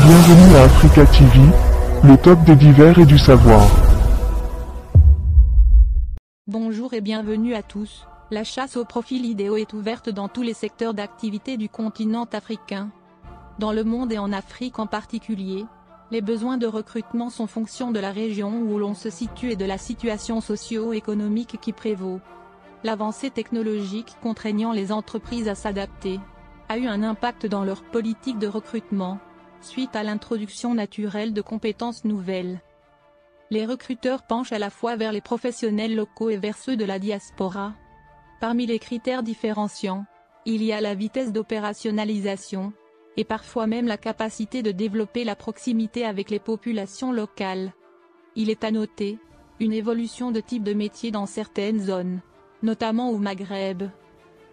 Bienvenue à Africa TV, le top des divers et du savoir. Bonjour et bienvenue à tous. La chasse au profil idéaux est ouverte dans tous les secteurs d'activité du continent africain. Dans le monde et en Afrique en particulier, les besoins de recrutement sont fonction de la région où l'on se situe et de la situation socio-économique qui prévaut. L'avancée technologique contraignant les entreprises à s'adapter a eu un impact dans leur politique de recrutement, suite à l'introduction naturelle de compétences nouvelles. Les recruteurs penchent à la fois vers les professionnels locaux et vers ceux de la diaspora. Parmi les critères différenciants, il y a la vitesse d'opérationnalisation, et parfois même la capacité de développer la proximité avec les populations locales. Il est à noter une évolution de type de métier dans certaines zones, notamment au Maghreb.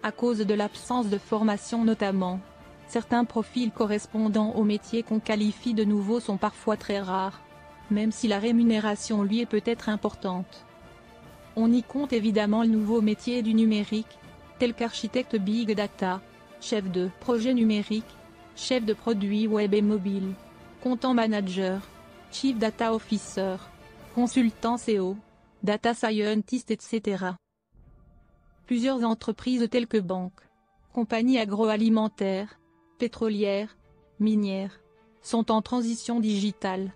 À cause de l'absence de formation notamment, certains profils correspondant aux métiers qu'on qualifie de nouveaux sont parfois très rares, même si la rémunération lui est peut-être importante. On y compte évidemment le nouveau métier du numérique, tel qu'architecte Big Data, chef de projet numérique, chef de produit web et mobile, content manager, chief data officer, consultant SEO, data scientist, etc. Plusieurs entreprises telles que banques, compagnies agroalimentaires, pétrolières, minières, sont en transition digitale.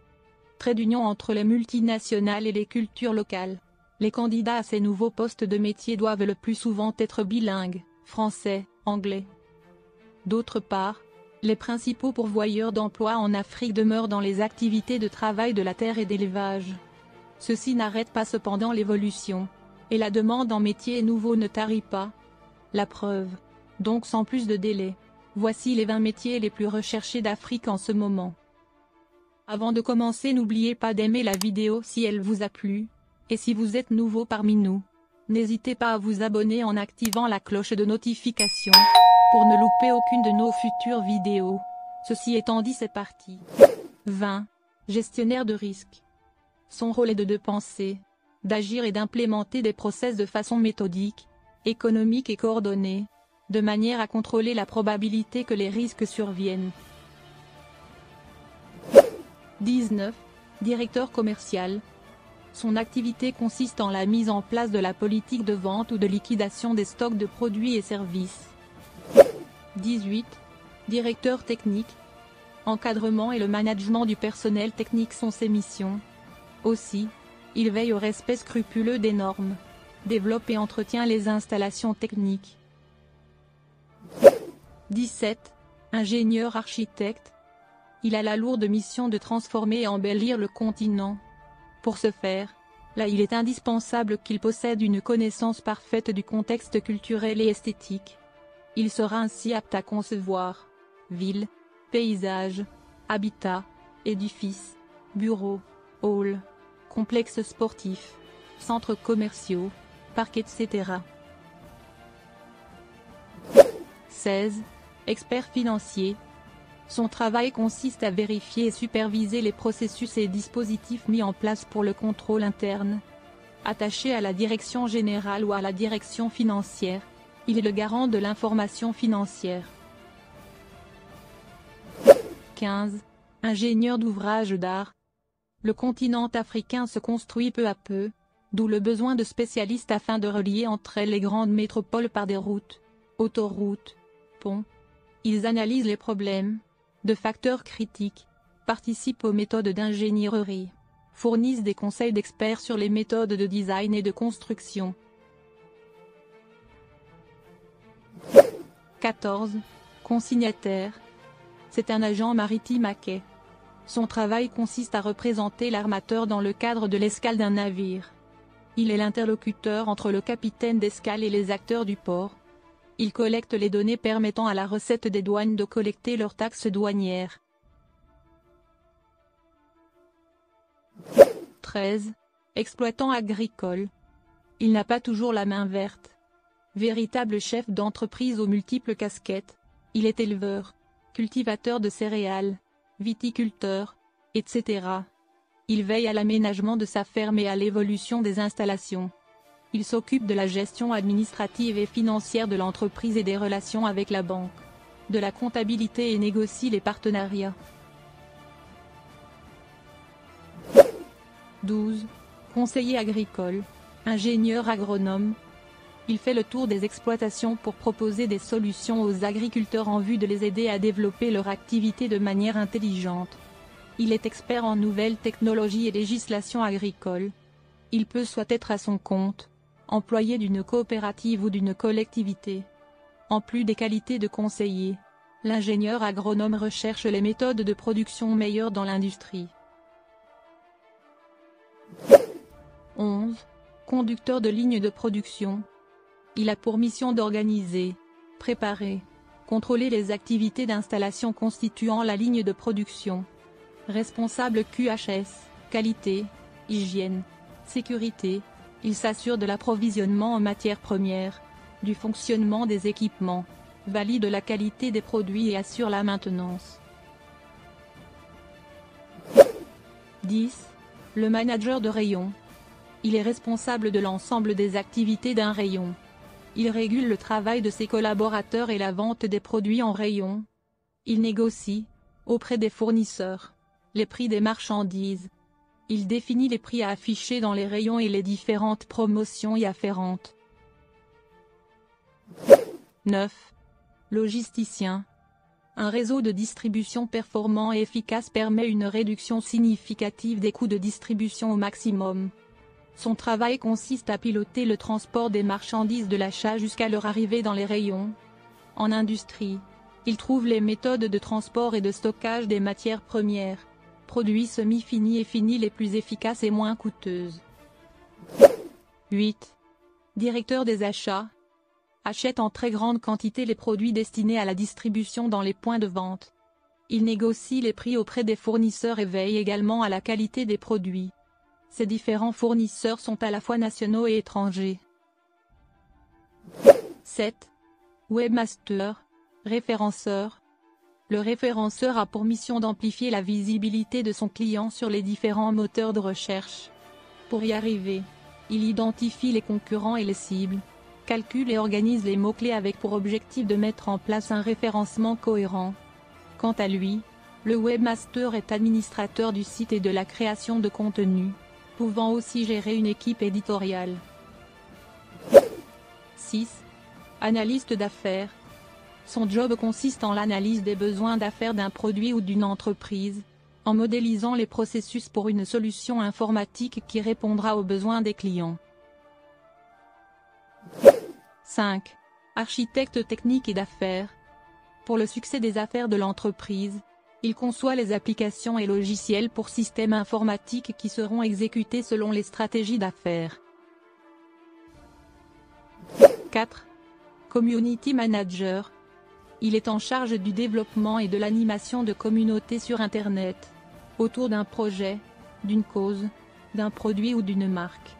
Trait d'union entre les multinationales et les cultures locales. Les candidats à ces nouveaux postes de métier doivent le plus souvent être bilingues, français, anglais. D'autre part, les principaux pourvoyeurs d'emplois en Afrique demeurent dans les activités de travail de la terre et d'élevage. Ceci n'arrête pas cependant l'évolution, et la demande en métiers nouveaux ne tarit pas. La preuve. Donc sans plus de délai, voici les 20 métiers les plus recherchés d'Afrique en ce moment. Avant de commencer, n'oubliez pas d'aimer la vidéo si elle vous a plu, et si vous êtes nouveau parmi nous, n'hésitez pas à vous abonner en activant la cloche de notification, pour ne louper aucune de nos futures vidéos. Ceci étant dit, c'est parti. 20. Gestionnaire de risque. Son rôle est de penser, d'agir et d'implémenter des process de façon méthodique, économique et coordonnée, de manière à contrôler la probabilité que les risques surviennent. 19. Directeur commercial. Son activité consiste en la mise en place de la politique de vente ou de liquidation des stocks de produits et services. 18. Directeur technique. Encadrement et le management du personnel technique sont ses missions. Aussi, il veille au respect scrupuleux des normes, développe et entretient les installations techniques. 17. Ingénieur architecte. Il a la lourde mission de transformer et embellir le continent. Pour ce faire, là il est indispensable qu'il possède une connaissance parfaite du contexte culturel et esthétique. Il sera ainsi apte à concevoir villes, paysages, habitats, édifices, bureaux, halls, complexes sportifs, centres commerciaux, parcs, etc. 16. Expert financier. Son travail consiste à vérifier et superviser les processus et dispositifs mis en place pour le contrôle interne. Attaché à la direction générale ou à la direction financière, il est le garant de l'information financière. 15. Ingénieur d'ouvrages d'art. Le continent africain se construit peu à peu, d'où le besoin de spécialistes afin de relier entre elles les grandes métropoles par des routes, autoroutes, ponts. Ils analysent les problèmes de facteurs critiques, participent aux méthodes d'ingénierie, fournissent des conseils d'experts sur les méthodes de design et de construction. 14. Consignataire. C'est un agent maritime à quai. Son travail consiste à représenter l'armateur dans le cadre de l'escale d'un navire. Il est l'interlocuteur entre le capitaine d'escale et les acteurs du port. Il collecte les données permettant à la recette des douanes de collecter leurs taxes douanières. 13. Exploitant agricole. Il n'a pas toujours la main verte. Véritable chef d'entreprise aux multiples casquettes, il est éleveur, cultivateur de céréales, viticulteur, etc. Il veille à l'aménagement de sa ferme et à l'évolution des installations. Il s'occupe de la gestion administrative et financière de l'entreprise et des relations avec la banque, de la comptabilité et négocie les partenariats. 12. Conseiller agricole, ingénieur agronome. Il fait le tour des exploitations pour proposer des solutions aux agriculteurs en vue de les aider à développer leur activité de manière intelligente. Il est expert en nouvelles technologies et législation agricole. Il peut soit être à son compte, employé d'une coopérative ou d'une collectivité. En plus des qualités de conseiller, l'ingénieur agronome recherche les méthodes de production meilleures dans l'industrie. 11. Conducteur de ligne de production. Il a pour mission d'organiser, préparer, contrôler les activités d'installation constituant la ligne de production. Responsable QHS, qualité, hygiène, sécurité, il s'assure de l'approvisionnement en matières premières, du fonctionnement des équipements, valide la qualité des produits et assure la maintenance. 10. Le manager de rayon. Il est responsable de l'ensemble des activités d'un rayon. Il régule le travail de ses collaborateurs et la vente des produits en rayon. Il négocie, auprès des fournisseurs, les prix des marchandises. Il définit les prix à afficher dans les rayons et les différentes promotions y afférentes. 9. Logisticien. Un réseau de distribution performant et efficace permet une réduction significative des coûts de distribution au maximum. Son travail consiste à piloter le transport des marchandises de l'achat jusqu'à leur arrivée dans les rayons. En industrie, il trouve les méthodes de transport et de stockage des matières premières, produits semi-finis et finis les plus efficaces et moins coûteuses. 8. Directeur des achats. Achète en très grande quantité les produits destinés à la distribution dans les points de vente. Il négocie les prix auprès des fournisseurs et veille également à la qualité des produits. Ces différents fournisseurs sont à la fois nationaux et étrangers. 7. Webmaster, référenceur. Le référenceur a pour mission d'amplifier la visibilité de son client sur les différents moteurs de recherche. Pour y arriver, il identifie les concurrents et les cibles, calcule et organise les mots-clés avec pour objectif de mettre en place un référencement cohérent. Quant à lui, le webmaster est administrateur du site et de la création de contenu, pouvant aussi gérer une équipe éditoriale. 6. Analyste d'affaires. Son job consiste en l'analyse des besoins d'affaires d'un produit ou d'une entreprise, en modélisant les processus pour une solution informatique qui répondra aux besoins des clients. 5. Architecte technique et d'affaires. Pour le succès des affaires de l'entreprise, il conçoit les applications et logiciels pour systèmes informatiques qui seront exécutés selon les stratégies d'affaires. 4. Community Manager. Il est en charge du développement et de l'animation de communautés sur Internet, autour d'un projet, d'une cause, d'un produit ou d'une marque.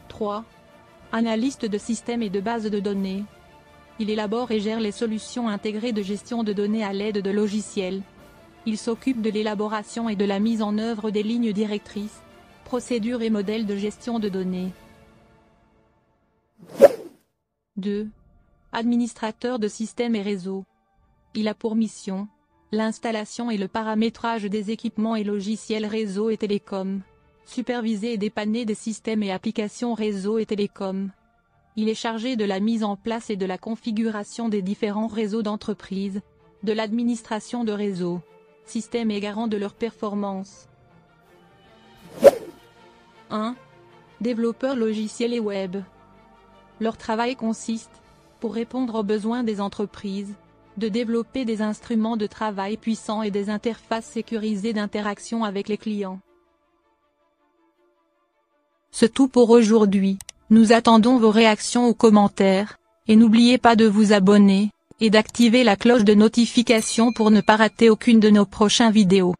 3. Analyste de systèmes et de bases de données. Il élabore et gère les solutions intégrées de gestion de données à l'aide de logiciels. Il s'occupe de l'élaboration et de la mise en œuvre des lignes directrices, procédures et modèles de gestion de données. 2. Administrateur de systèmes et réseaux. Il a pour mission l'installation et le paramétrage des équipements et logiciels réseau et télécom, superviser et dépanner des systèmes et applications réseau et télécom. Il est chargé de la mise en place et de la configuration des différents réseaux d'entreprise, de l'administration de réseaux, systèmes et garant de leur performance. 1. Développeurs logiciels et web. Leur travail consiste, pour répondre aux besoins des entreprises, de développer des instruments de travail puissants et des interfaces sécurisées d'interaction avec les clients. C'est tout pour aujourd'hui. Nous attendons vos réactions ou commentaires, et n'oubliez pas de vous abonner, et d'activer la cloche de notification pour ne pas rater aucune de nos prochaines vidéos.